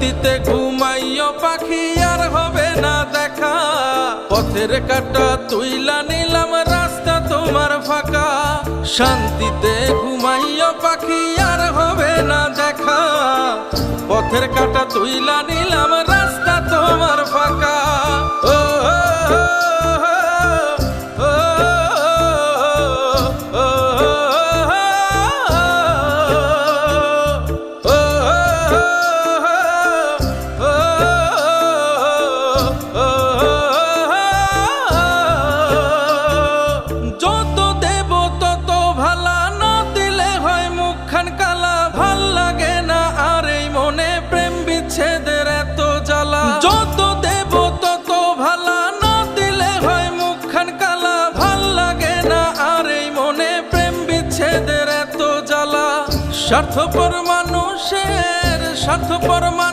শান্তিতে ঘুমাইও পাখি আর হবে না দেখা। পথের কাঁটা তুইলা নিলাম রাস্তা তোমার ফাঁকা। শান্তিতে ঘুমাইও পাখি আর হবে না দেখা। পথের কাঁটা তুইলা নিলাম রাস্তা তোমার ফাঁকা। ও যত দেব তত ভালা, না দিলে হয় মুখখান কালা। ভাল লাগে না আর এই মনে প্রেম বিচ্ছেদের এত জ্বালা। স্বার্থপর মানুষের স্বার্থপর মানুষ